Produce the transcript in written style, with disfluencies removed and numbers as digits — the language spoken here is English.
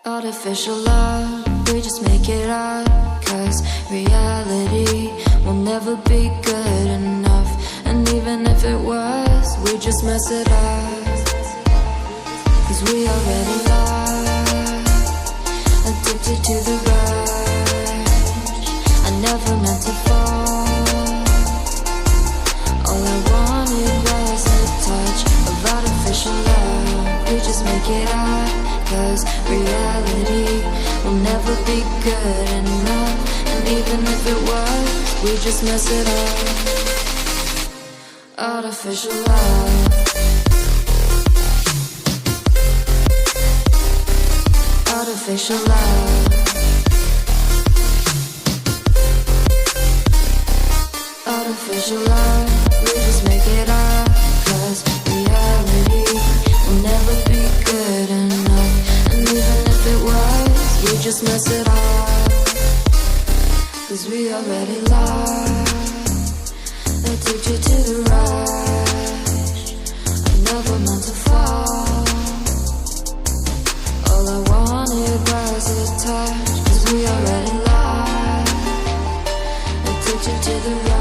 Artificial love, we just make it up, 'cause reality will never be good enough. And even if it was, we just mess it up, 'cause we already lost, addicted to the rush. I never meant to fall. All I wanted was a touch of artificial love. We just make it up, 'cause reality will never be good enough. And even if it was, we just mess it up. Artificial love. Artificial love. Artificial love. We just make it up, 'cause reality will never be good enough. And even if it was, we just mess it up, 'cause we already lost, addicted to the rush. I never meant to fall. All I wanted was a touch, 'cause we already lost, addicted to the rush.